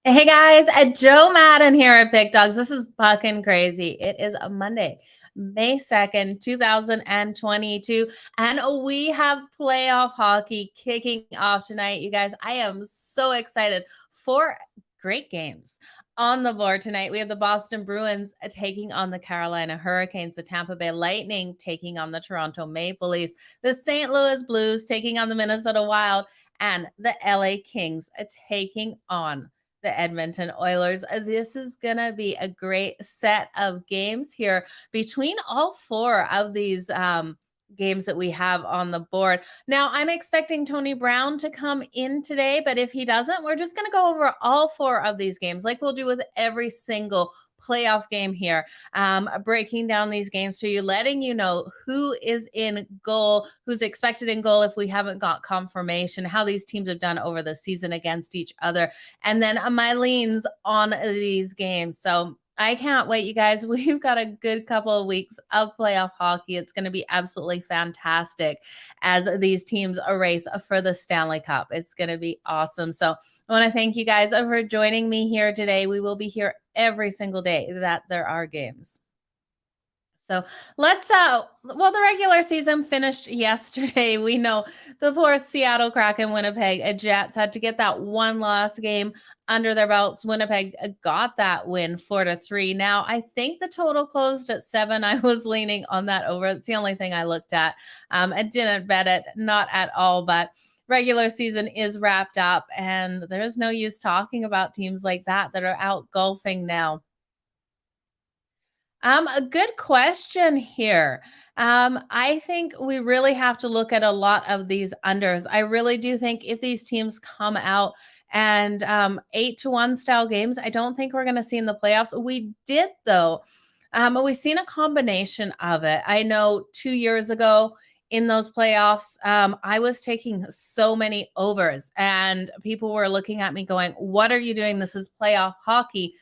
Hey guys, Joe Madden here at Big Dogs. This is Puckin crazy. It is a Monday, May 2nd, 2022, and we have playoff hockey kicking off tonight. You guys, I am so excited for great games on the board tonight. We have the Boston Bruins taking on the Carolina Hurricanes, the Tampa Bay Lightning taking on the Toronto Maple Leafs, the St. Louis Blues taking on the Minnesota Wild, and the LA Kings taking on the Edmonton Oilers. This is going to be a great set of games here between all four of these games that we have on the board. Now, I'm expecting Tony Brown to come in today, but if he doesn't, we're just going to go over all four of these games like we'll do with every single playoff game here, breaking down these games for you, letting you know who is in goal, who's expected in goal if we haven't got confirmation, how these teams have done over the season against each other, and then my leans on these games. So I can't wait, you guys. We've got a good couple of weeks of playoff hockey. It's going to be absolutely fantastic as these teams race for the Stanley Cup. It's going to be awesome. So I want to thank you guys for joining me here today. We will be here every single day that there are games. So let's the regular season finished yesterday. We know the poor Seattle Kraken, Winnipeg Jets had to get that one last game under their belts. Winnipeg got that win 4-3. Now I think the total closed at 7. I was leaning on that over. It's the only thing I looked at. I didn't bet it, not at all, but regular season is wrapped up and there's no use talking about teams like that are out golfing now. A good question here. I think we really have to look at a lot of these unders. I really do think if these teams come out and 8-1 style games, I don't think we're going to see in the playoffs. We did though. We've seen a combination of it. I know 2 years ago in those playoffs, I was taking so many overs and people were looking at me going, "What are you doing? This is playoff hockey."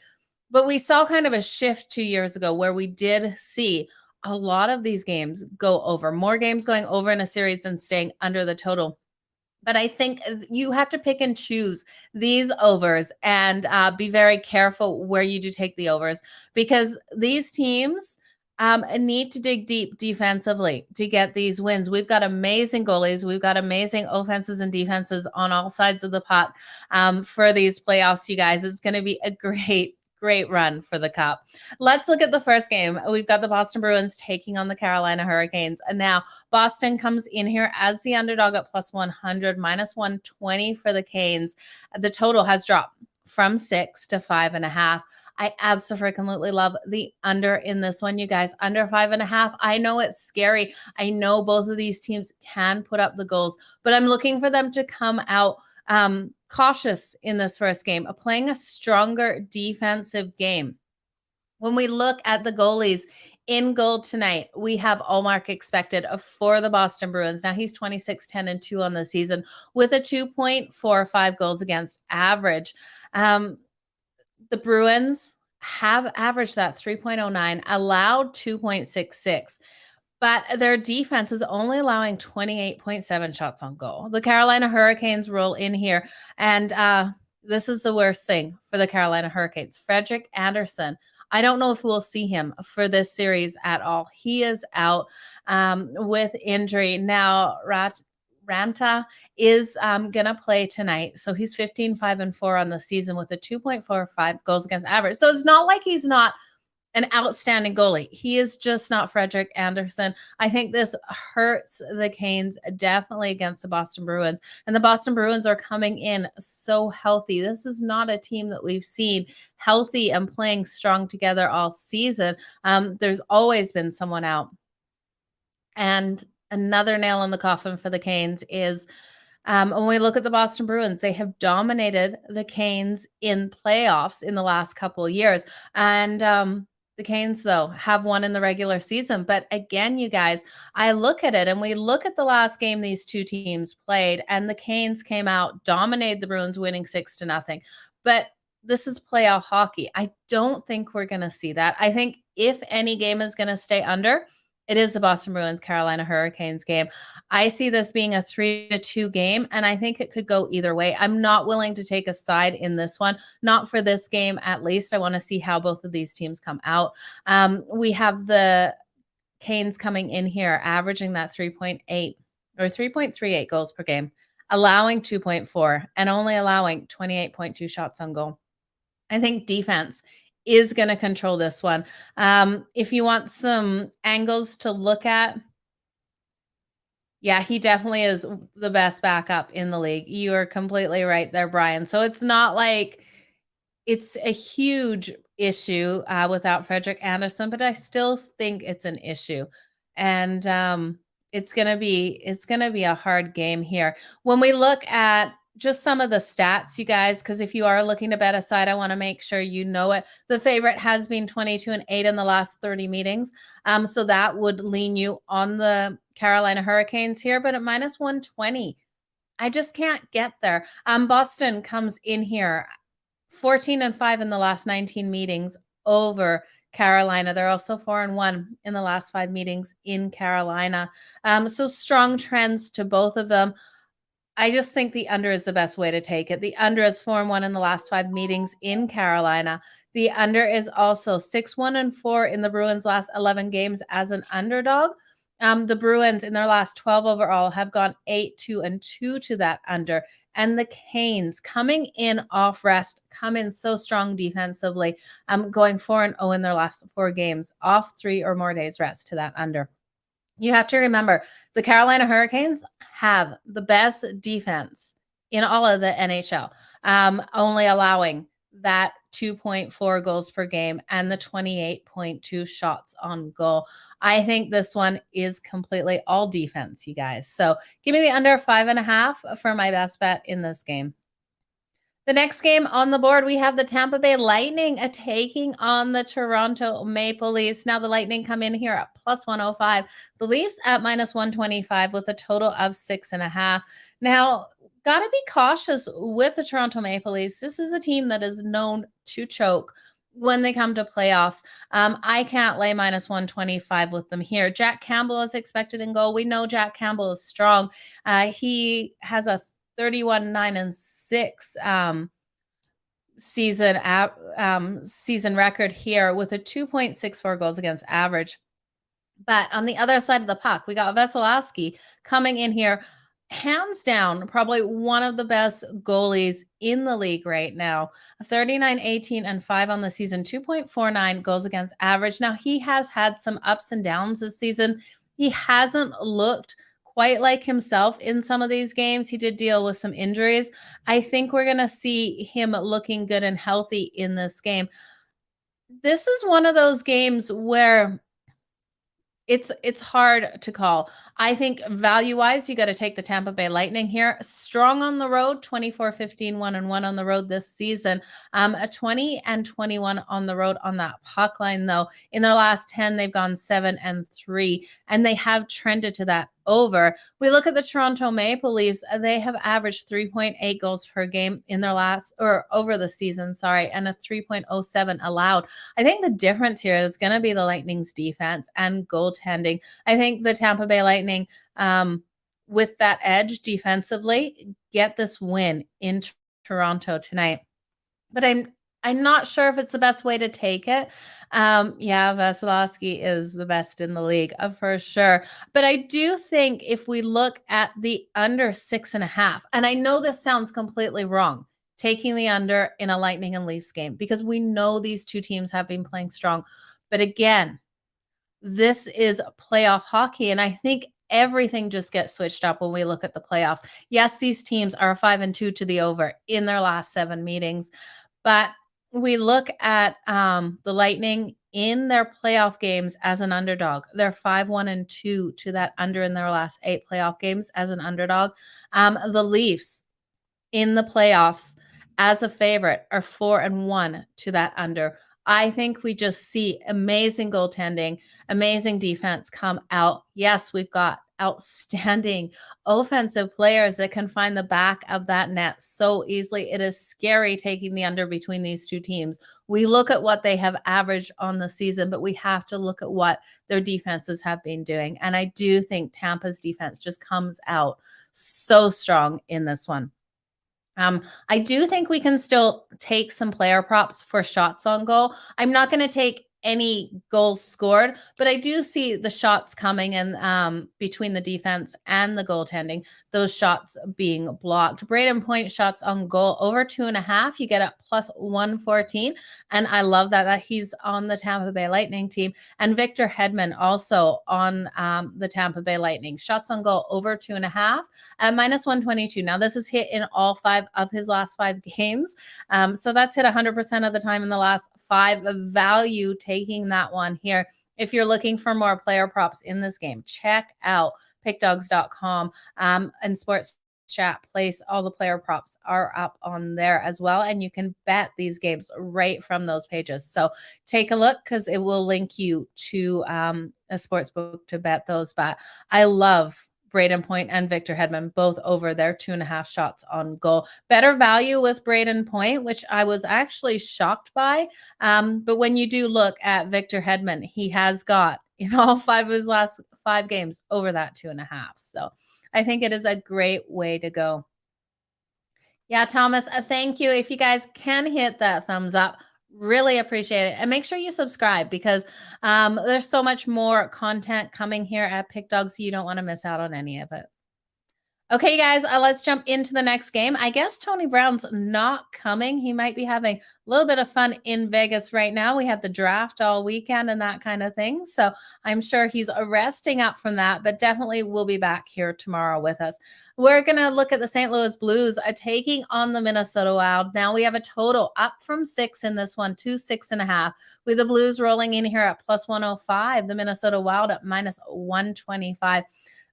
But we saw kind of a shift 2 years ago where we did see a lot of these games go over, more games going over in a series than staying under the total. But I think you have to pick and choose these overs and be very careful where you do take the overs because these teams need to dig deep defensively to get these wins. We've got amazing goalies. We've got amazing offenses and defenses on all sides of the puck for these playoffs, you guys. It's going to be a great run for the Cup. Let's look at the first game. We've got the Boston Bruins taking on the Carolina Hurricanes. And now Boston comes in here as the underdog at plus 100, minus 120 for the Canes. The total has dropped from 6 to 5.5. I absolutely love the under in this one, you guys. Under 5.5. I know it's scary. I know both of these teams can put up the goals, but I'm looking for them to come out cautious in this first game, playing a stronger defensive game. When we look at the goalies in goal tonight, we have Allmark expected for the Boston Bruins. Now he's 26-10-2 on the season with a 2.45 goals against average. The Bruins have averaged that 3.09, allowed 2.66. But their defense is only allowing 28.7 shots on goal. The Carolina Hurricanes roll in here, and this is the worst thing for the Carolina Hurricanes. Frederik Andersen, I don't know if we'll see him for this series at all. He is out with injury. Now, Ranta is going to play tonight. So he's 15-5-4 on the season with a 2.45 goals against average. So it's not like he's not an outstanding goalie. He is just not Frederik Andersen. I think this hurts the Canes definitely against the Boston Bruins. And the Boston Bruins are coming in so healthy. This is not a team that we've seen healthy and playing strong together all season. There's always been someone out. And another nail in the coffin for the Canes is when we look at the Boston Bruins, they have dominated the Canes in playoffs in the last couple of years. And the Canes, though, have won in the regular season. But again, you guys, I look at it and we look at the last game these two teams played, and the Canes came out, dominated the Bruins, winning 6-0. But this is playoff hockey. I don't think we're going to see that. I think if any game is going to stay under, It is the Boston Bruins Carolina Hurricanes game. I see this being a 3-2 game, and I think it could go either way. I'm not willing to take a side in this one, not for this game at least. I want to see how both of these teams come out. We have the Canes coming in here, averaging that 3.8 or 3.38 goals per game, allowing 2.4, and only allowing 28.2 shots on goal. I think defense is going to control this one. If you want some angles to look at, yeah, he definitely is the best backup in the league. You are completely right there, Brian. So it's not like it's a huge issue without Frederick Anderson, but I still think it's an issue. And it's gonna be a hard game here. When we look at just some of the stats, you guys, because if you are looking to bet a side, I want to make sure you know it. The favorite has been 22-8 in the last 30 meetings. So that would lean you on the Carolina Hurricanes here, but at minus 120, I just can't get there. Boston comes in here 14-5 in the last 19 meetings over Carolina. They're also 4-1 in the last 5 meetings in Carolina. So strong trends to both of them. I just think the under is the best way to take it. The under is 4-1 in the last 5 meetings in Carolina. The under is also 6-1-4 in the Bruins' last 11 games as an underdog. The Bruins in their last 12 overall have gone 8-2-2 to that under. And the Canes coming in off rest, come in so strong defensively, going 4-0 in their last 4 games, off 3 or more days rest to that under. You have to remember the Carolina Hurricanes have the best defense in all of the NHL, only allowing that 2.4 goals per game and the 28.2 shots on goal. I think this one is completely all defense, you guys. So give me the under 5.5 for my best bet in this game. The next game on the board, we have the Tampa Bay Lightning taking on the Toronto Maple Leafs. Now the Lightning come in here at plus 105. The Leafs at minus 125 with a total of 6.5. Now, got to be cautious with the Toronto Maple Leafs. This is a team that is known to choke when they come to playoffs. I can't lay minus 125 with them here. Jack Campbell is expected in goal. We know Jack Campbell is strong. He has a 31-9-6 season record here with a 2.64 goals against average. But on the other side of the puck, we got Vasilevsky coming in here, hands down, probably one of the best goalies in the league right now. 39-18-5 on the season, 2.49 goals against average. Now, he has had some ups and downs this season. He hasn't looked quite like himself in some of these games. He did deal with some injuries. I think we're going to see him looking good and healthy in this game. This is one of those games where it's hard to call. I think value-wise, you got to take the Tampa Bay Lightning here. Strong on the road, 24-15, 1-1 on the road this season. A 20-21 on the road on that puck line, though. In their last 10, they've gone 7-3, and they have trended to that over. We look at the Toronto Maple Leafs, they have averaged 3.8 goals per game in their last, or over the season, and a 3.07 allowed. I think the difference here is going to be the Lightning's defense and goaltending. I think the Tampa Bay Lightning, with that edge defensively, get this win in Toronto tonight. But I'm not sure if it's the best way to take it. Vasilevsky is the best in the league for sure. But I do think if we look at the under 6.5, and I know this sounds completely wrong, taking the under in a Lightning and Leafs game, because we know these two teams have been playing strong. But again, this is playoff hockey, and I think everything just gets switched up when we look at the playoffs. Yes, these teams are 5-2 to the over in their last 7 meetings, but we look at the Lightning in their playoff games as an underdog. They're 5-1-2 to that under in their last 8 playoff games as an underdog. The Leafs in the playoffs as a favorite are 4-1 to that under I think we just see amazing goaltending, amazing defense come out. Yes, we've got outstanding offensive players that can find the back of that net so easily. It is scary taking the under between these two teams. We look at what they have averaged on the season, but we have to look at what their defenses have been doing. And I do think Tampa's defense just comes out so strong in this one. I do think we can still take some player props for shots on goal. I'm not going to take any goals scored, but I do see the shots coming in between the defense and the goaltending, those shots being blocked. Braden Point shots on goal over 2.5. You get at plus 114. And I love that he's on the Tampa Bay Lightning team. And Victor Hedman also on the Tampa Bay Lightning. Shots on goal over 2.5 at minus 122. Now, this is hit in all 5 of his last 5 games. So that's hit 100% of the time in the last 5. Value taking that one here. If you're looking for more player props in this game, check out pickdogs.com and Sports Chat Place. All the player props are up on there as well. And you can bet these games right from those pages. So take a look because it will link you to a sports book to bet those. But I love Braden Point and Victor Hedman, both over their 2.5 shots on goal. Better value with Braden Point, which I was actually shocked by. But when you do look at Victor Hedman, he has got in all 5 of his last 5 games over that 2.5. So I think it is a great way to go. Yeah, Thomas, thank you. If you guys can hit that thumbs up, really appreciate it. And make sure you subscribe because there's so much more content coming here at Pick Dogs. So you don't want to miss out on any of it. Okay, guys, let's jump into the next game. I guess Tony Brown's not coming. He might be having a little bit of fun in Vegas right now. We had the draft all weekend and that kind of thing. So I'm sure he's resting up from that, but definitely will be back here tomorrow with us. We're going to look at the St. Louis Blues taking on the Minnesota Wild. Now we have a total up from 6 in this one to 6.5, with the Blues rolling in here at plus 105, the Minnesota Wild at minus 125.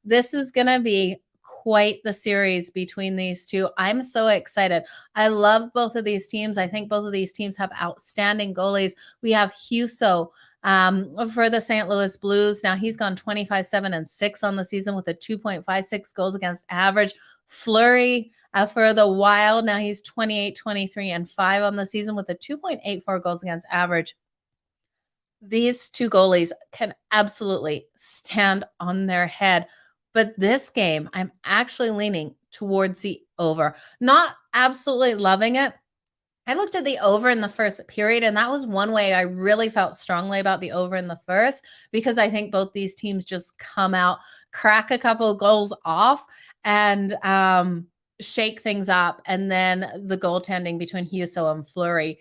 This is going to be quite the series between these two. I'm so excited. I love both of these teams. I think both of these teams have outstanding goalies. We have Husso for the St. Louis Blues. Now he's gone 25-7-6 on the season with a 2.56 goals against average. Fleury for the Wild. Now he's 28-23-5 on the season with a 2.84 goals against average. These two goalies can absolutely stand on their head. But this game, I'm actually leaning towards the over. Not absolutely loving it. I looked at the over in the first period, and that was one way I really felt strongly about the over in the first, because I think both these teams just come out, crack a couple of goals off, and shake things up. And then the goaltending between Husso and Fleury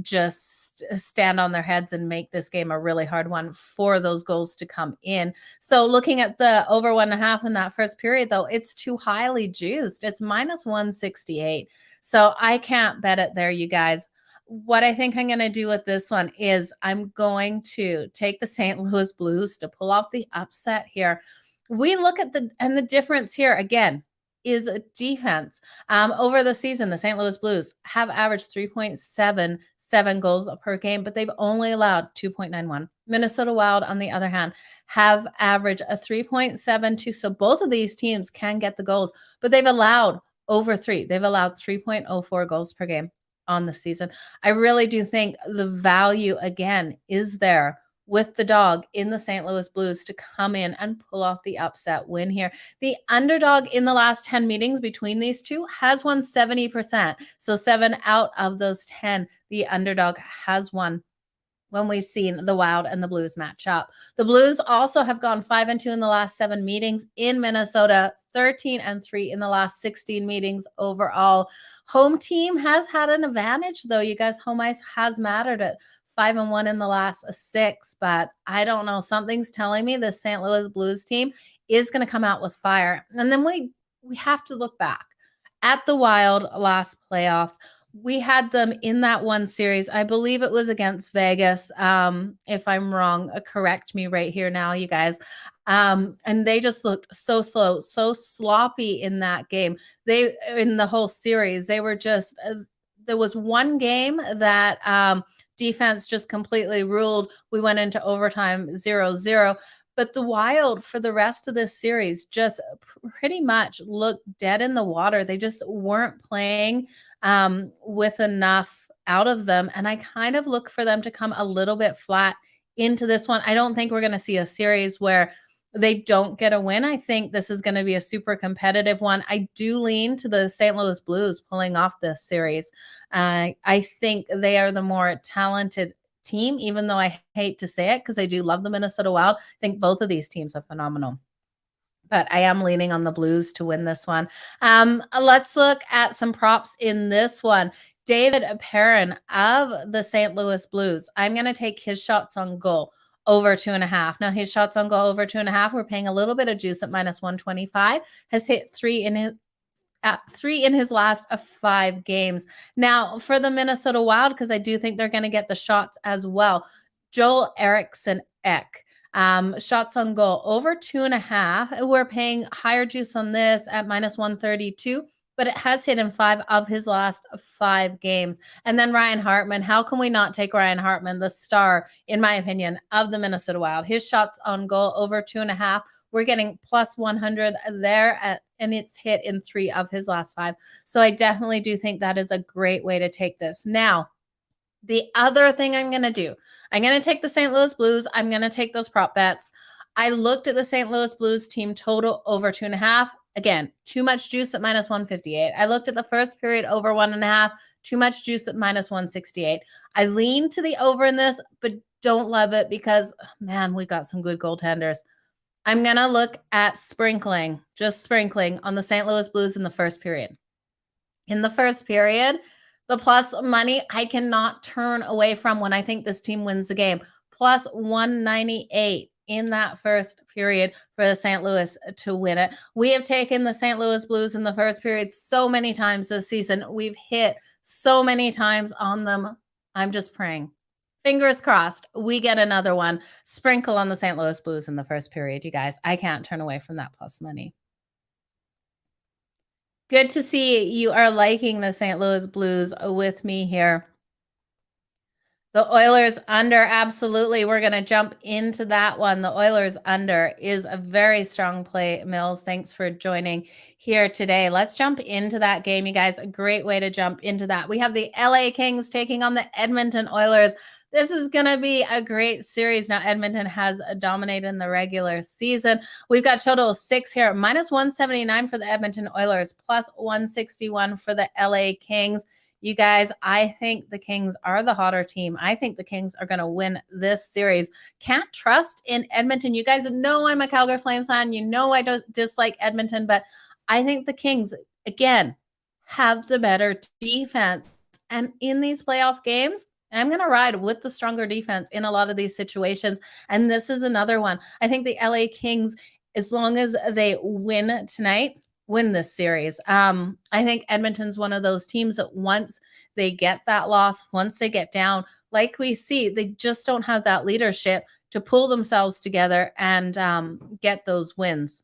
just stand on their heads and make this game a really hard one for those goals to come in. So looking at the over 1.5 in that first period, though, it's too highly juiced. It's minus 168. So I can't bet it there, you guys. What I think I'm going to do with this one is I'm going to take the St. Louis Blues to pull off the upset here. We look at the difference here again is a defense. Over the season, the St. Louis Blues have averaged 3.77 goals per game, but they've only allowed 2.91. Minnesota Wild, on the other hand, have averaged a 3.72. So both of these teams can get the goals, but they've allowed over 3. They've allowed 3.04 goals per game on the season. I really do think the value, again, is there with the dog in the St. Louis Blues to come in and pull off the upset win here. The underdog in the last 10 meetings between these two has won 70%. So 7 out of those 10, the underdog has won when we've seen the Wild and the Blues match up. The Blues also have gone 5-2 in the last 7 meetings in Minnesota, 13-3 in the last 16 meetings overall. Home team has had an advantage, though. You guys, home ice has mattered at 5-1 in the last 6, but I don't know. Something's telling me the St. Louis Blues team is going to come out with fire. And then we have to look back at the Wild last playoffs. We had them in that one series. I believe it was against Vegas. If I'm wrong, correct me right here now, you guys. And they just looked so slow, so sloppy in that game. In the whole series, they were just, there was one game that defense just completely ruled. We went into overtime 0-0. But the Wild for the rest of this series just pretty much looked dead in the water. They just weren't playing with enough out of them. And I kind of look for them to come a little bit flat into this one. I don't think we're going to see a series where they don't get a win. I think this is going to be a super competitive one. I do lean to the St. Louis Blues pulling off this series. I think they are the more talented team, even though I hate to say it because I do love the Minnesota Wild. I think both of these teams are phenomenal. But I am leaning on the Blues to win this one. Let's look at some props in this one. David Perrin of the St. Louis Blues. I'm going to take his shots on goal over 2.5. Now, his shots on goal over 2.5, we're paying a little bit of juice at -125. Has hit 3 in his last 5 games. Now, for the Minnesota Wild, because I do think they're going to get the shots as well, Joel Eriksson Ek. Shots on goal over 2.5. We're paying higher juice on this at -132, but it has hit in 5 of his last 5 games. And then Ryan Hartman. How can we not take Ryan Hartman, the star, in my opinion, of the Minnesota Wild? His shots on goal over 2.5. We're getting +100 there and it's hit in 3 of his last 5. So I definitely do think that is a great way to take this. Now, the other thing I'm going to do, I'm going to take the St. Louis Blues. I'm going to take those prop bets. I looked at the St. Louis Blues team total over 2.5. Again, too much juice at -158. I looked at the first period over 1.5. Too much juice at -168. I lean to the over in this, but don't love it because, man, we got some good goaltenders. I'm going to look at just sprinkling on the St. Louis Blues in the first period. In the first period, the plus money I cannot turn away from when I think this team wins the game. +198 in that first period for the St. Louis to win it. We have taken the St. Louis Blues in the first period so many times this season. We've hit so many times on them. I'm just praying. Fingers crossed, we get another one. Sprinkle on the St. Louis Blues in the first period, you guys. I can't turn away from that plus money. Good to see you are liking the St. Louis Blues with me here. The Oilers under, absolutely. We're going to jump into that one. The Oilers under is a very strong play, Mills. Thanks for joining here today. Let's jump into that game, you guys. A great way to jump into that. We have the LA Kings taking on the Edmonton Oilers. This is going to be a great series. Now, Edmonton has dominated in the regular season. We've got total 6 here, -179 for the Edmonton Oilers, +161 for the LA Kings. You guys, I think the Kings are the hotter team. I think the Kings are going to win this series. Can't trust in Edmonton. You guys know I'm a Calgary Flames fan. You know I don't dislike Edmonton, but I think the Kings, again, have the better defense. And in these playoff games, I'm going to ride with the stronger defense in a lot of these situations. And this is another one. I think the LA Kings, as long as they win tonight, win this series. I think Edmonton's one of those teams that once they get that loss, once they get down, like we see, they just don't have that leadership to pull themselves together and get those wins.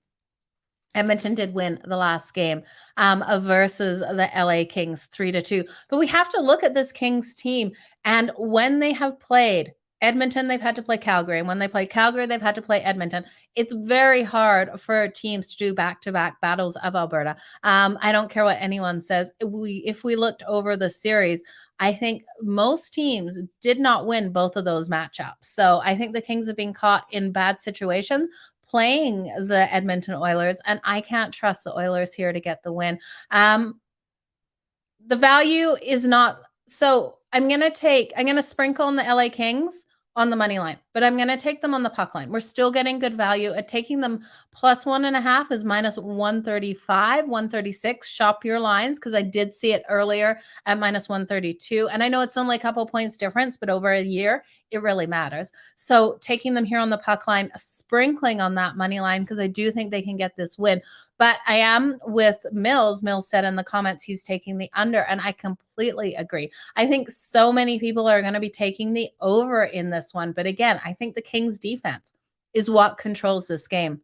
Edmonton did win the last game versus the LA Kings 3-2. But we have to look at this Kings team. And when they have played Edmonton, they've had to play Calgary. And when they play Calgary, they've had to play Edmonton. It's very hard for teams to do back-to-back battles of Alberta. I don't care what anyone says. If we looked over the series, I think most teams did not win both of those matchups. So I think the Kings have been caught in bad situations playing the Edmonton Oilers, and I can't trust the Oilers here to get the win. The value is not so. I'm going to sprinkle on the LA Kings on the money line, but I'm going to take them on the puck line. We're still getting good value at taking them +1.5 is -135, 136. Shop your lines because I did see it earlier at -132. And I know it's only a couple points difference, but over a year, it really matters. So taking them here on the puck line, sprinkling on that money line because I do think they can get this win. But I am with Mills. Mills said in the comments he's taking the under, and I completely agree. I think so many people are going to be taking the over in this one. But again, I think the Kings defense is what controls this game.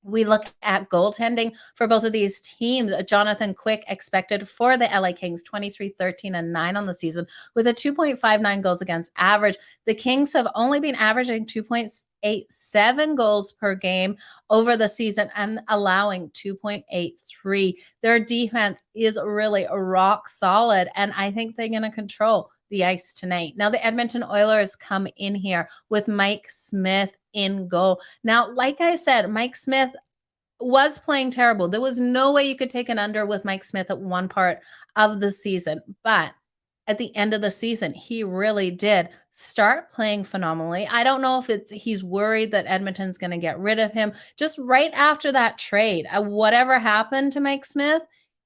We look at goaltending for both of these teams. Jonathan Quick expected for the LA Kings 23, 13, and 9 on the season with a 2.59 goals against average. The Kings have only been averaging 2.87 goals per game over the season and allowing 2.83. Their defense is really rock solid, and I think they're going to control the ice tonight. Now, the Edmonton Oilers come in here with Mike Smith in goal. Now, like I said, Mike Smith was playing terrible. There was no way you could take an under with Mike Smith at one part of the season. But at the end of the season, he really did start playing phenomenally. I don't know if he's worried that Edmonton's going to get rid of him. Just right after that trade, whatever happened to Mike Smith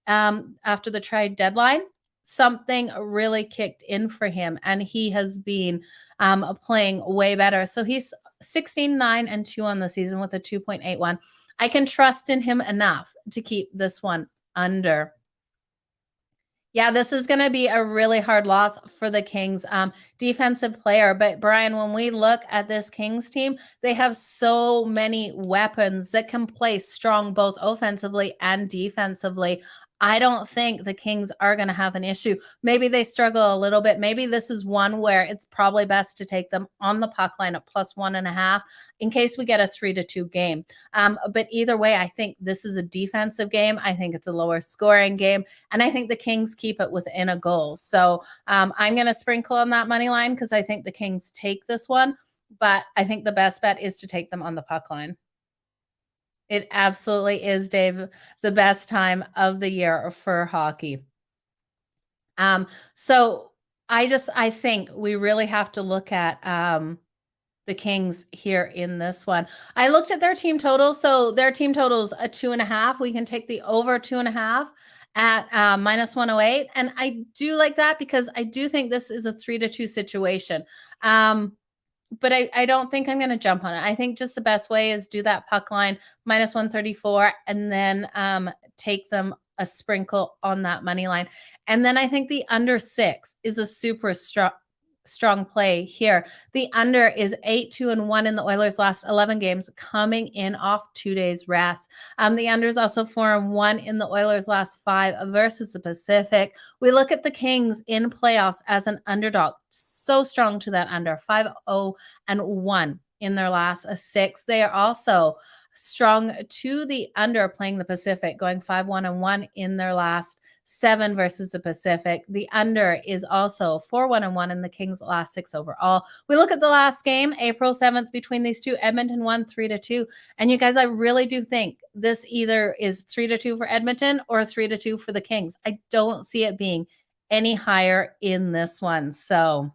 after the trade deadline, something really kicked in for him, and he has been playing way better. So he's 16, 9, and 2 on the season with a 2.81. I can trust in him enough to keep this one under. Yeah, this is going to be a really hard loss for the Kings defensive player. But Brian, when we look at this Kings team, they have so many weapons that can play strong both offensively and defensively. I don't think the Kings are going to have an issue. Maybe they struggle a little bit. Maybe this is one where it's probably best to take them on the puck line at +1.5 in case we get a 3-2 game. But either way, I think this is a defensive game. I think it's a lower scoring game. And I think the Kings keep it within a goal. So I'm going to sprinkle on that money line because I think the Kings take this one. But I think the best bet is to take them on the puck line. It absolutely is, Dave, the best time of the year for hockey. So I think we really have to look at the Kings here in this one. I looked at their team total. So their team total is a 2.5. We can take the over 2.5 at -108. And I do like that because I do think this is a 3-2 situation. But I don't think I'm going to jump on it. I think just the best way is do that puck line -134 and then take them a sprinkle on that money line. And then I think the under 6 is a super strong play here. The under is 8-2-1 in the Oilers' last 11 games, coming in off 2 days rest. The under is also 4-1 in the Oilers' last 5 versus the Pacific. We look at the Kings in playoffs as an underdog, so strong to that under, 5-0-1 in their last 6. They are also strong to the under playing the Pacific, going 5-1-1 in their last 7 versus the Pacific. The under is also 4-1-1 in the Kings' last 6 overall. We look at the last game, April 7th, between these two. Edmonton won 3-2. And you guys, I really do think this either is 3-2 for Edmonton or 3-2 for the Kings. I don't see it being any higher in this one. So,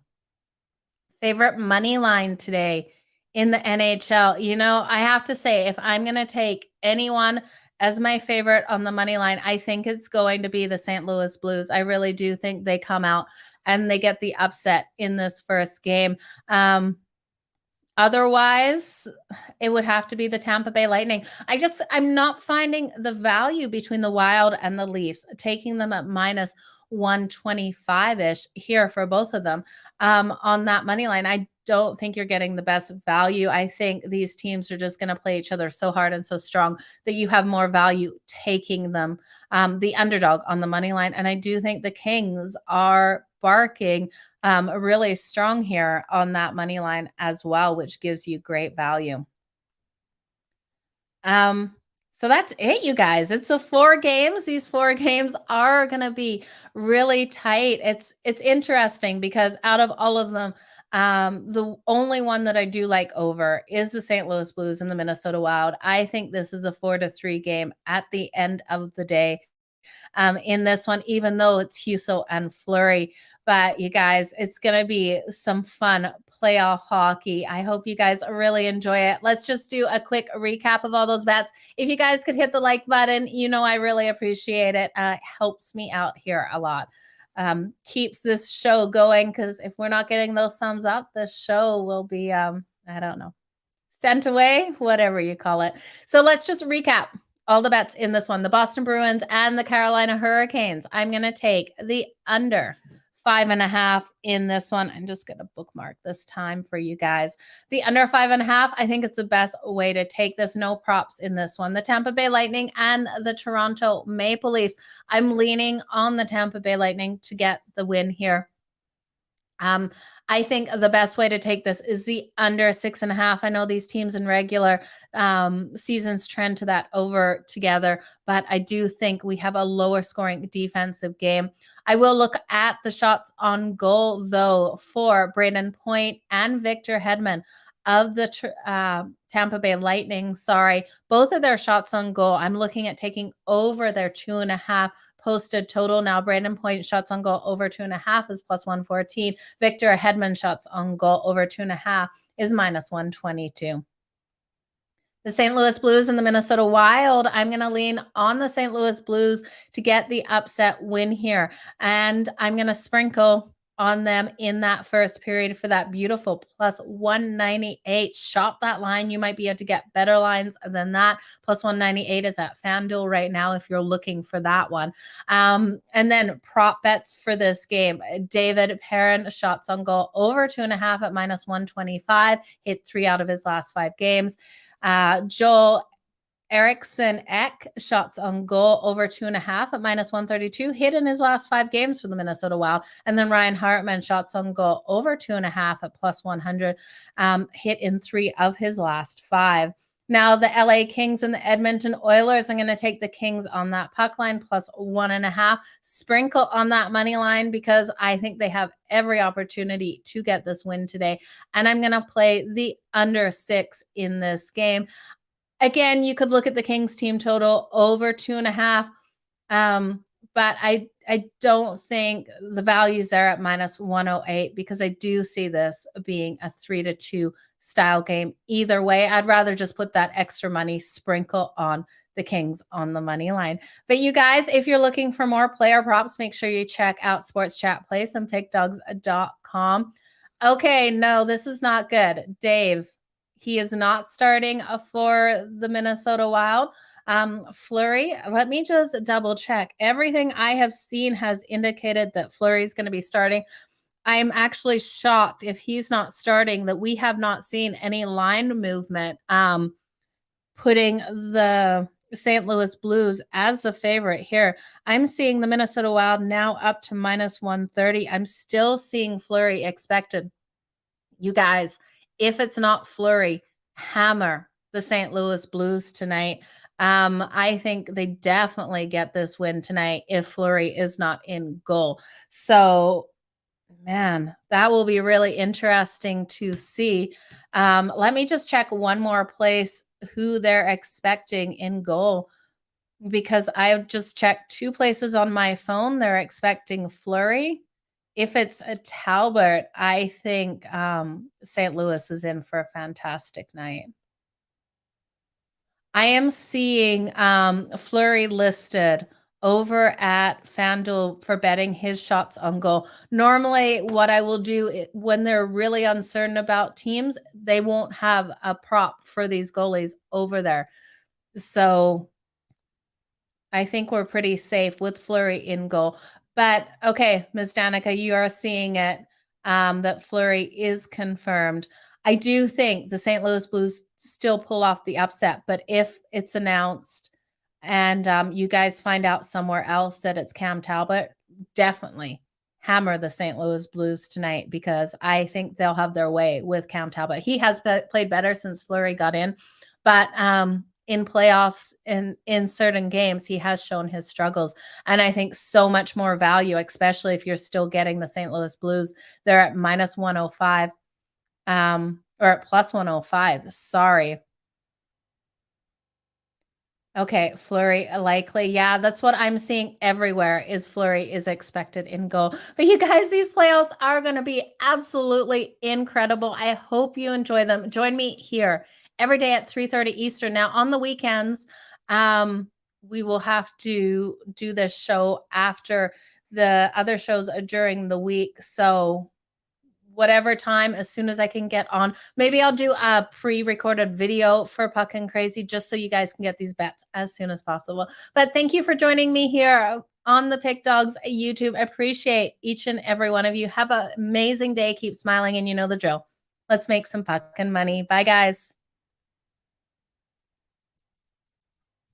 favorite money line today in the NHL. You know, I have to say, if I'm going to take anyone as my favorite on the money line, I think it's going to be the St. Louis Blues. I really do think they come out and they get the upset in this first game. Otherwise, it would have to be the Tampa Bay Lightning. I'm not finding the value between the Wild and the Leafs, taking them at -125-ish here for both of them on that money line. I don't think you're getting the best value. I think these teams are just going to play each other so hard and so strong that you have more value taking them, the underdog on the money line. And I do think the Kings are barking really strong here on that money line as well, which gives you great value. So that's it, you guys. It's the 4 games. These 4 games are going to be really tight. It's interesting because out of all of them, the only one that I do like over is the St. Louis Blues and the Minnesota Wild. I think this is a 4-3 game at the end of the day. In this one, even though it's Husso and Fleury. But you guys, it's going to be some fun playoff hockey. I hope you guys really enjoy it. Let's just do a quick recap of all those bets. If you guys could hit the like button, you know I really appreciate it. It helps me out here a lot. Keeps this show going because if we're not getting those thumbs up, the show will be, I don't know, sent away, whatever you call it. So let's just recap all the bets in this one. The Boston Bruins and the Carolina Hurricanes. I'm going to take the under 5.5 in this one. I'm just going to bookmark this time for you guys. The under 5.5, I think it's the best way to take this. No props in this one. The Tampa Bay Lightning and the Toronto Maple Leafs. I'm leaning on the Tampa Bay Lightning to get the win here. I think the best way to take this is the under 6.5. I know these teams in regular seasons trend to that over together, but I do think we have a lower scoring defensive game. I will look at the shots on goal, though, for Braden Point and Victor Hedman of the Tampa Bay Lightning. Sorry, both of their shots on goal. I'm looking at taking over their 2.5 posted total. Now, Brandon Point shots on goal over 2.5 is plus 114. Victor Hedman shots on goal over 2.5 is minus 122. The St. Louis Blues and the Minnesota Wild, I'm going to lean on the St. Louis Blues to get the upset win here. And I'm going to sprinkle on them in that first period for that beautiful plus 198. Shop that line. You might be able to get better lines than that. Plus 198 is at FanDuel right now if you're looking for that one. And then prop bets for this game. David Perrin shots on goal over 2.5 at minus 125. Hit 3 out of his last 5 games. Joel Eriksson Ek shots on goal over 2.5 at minus 132, hit in his last 5 games for the Minnesota Wild. And then Ryan Hartman shots on goal over 2.5 at plus 100, hit in 3 of his last 5. Now, the LA Kings and the Edmonton Oilers, I'm going to take the Kings on that puck line plus 1.5. Sprinkle on that money line because I think they have every opportunity to get this win today. And I'm going to play the under 6 in this game. Again, you could look at the Kings team total over 2.5. But I don't think the value's there at minus 108 because I do see this being a 3-2 style game. Either way, I'd rather just put that extra money sprinkle on the Kings on the money line. But you guys, if you're looking for more player props, make sure you check out Sports Chat Place and pickdogs.com. Okay, no, this is not good. Dave, he is not starting for the Minnesota Wild. Fleury, let me just double check. Everything I have seen has indicated that Fleury is going to be starting. I'm actually shocked if he's not starting that we have not seen any line movement putting the St. Louis Blues as the favorite here. I'm seeing the Minnesota Wild now up to minus 130. I'm still seeing Fleury expected. You guys, if it's not Fleury, hammer the St. Louis Blues tonight. I think they definitely get this win tonight if Fleury is not in goal. So, man, that will be really interesting to see. Let me just check one more place who they're expecting in goal because I just checked 2 places on my phone. They're expecting Fleury. If it's a Talbot, I think St. Louis is in for a fantastic night. I am seeing Fleury listed over at FanDuel for betting his shots on goal. Normally, what I will do when they're really uncertain about teams, they won't have a prop for these goalies over there. So I think we're pretty safe with Fleury in goal. But okay, Ms. Danica, you are seeing it that Fleury is confirmed. I do think the St. Louis Blues still pull off the upset, but if it's announced and you guys find out somewhere else that it's Cam Talbot, definitely hammer the St. Louis Blues tonight because I think they'll have their way with Cam Talbot. He has played better since Fleury got in, but in playoffs in certain games, he has shown his struggles. And I think so much more value, especially if you're still getting the St. Louis Blues. They're at minus 105 or at plus 105. Sorry. Okay, Fleury likely. Yeah, that's what I'm seeing everywhere is Fleury is expected in goal. But you guys, these playoffs are going to be absolutely incredible. I hope you enjoy them. Join me here every day at 3:30 Eastern. Now, on the weekends, we will have to do this show after the other shows during the week. So whatever time as soon as I can get on. Maybe I'll do a pre-recorded video for Puckin Crazy just so you guys can get these bets as soon as possible. But thank you for joining me here on the Pick Dogs YouTube. I appreciate each and every one of you. Have an amazing day. Keep smiling, and you know the drill. Let's make some Puckin money. Bye, guys.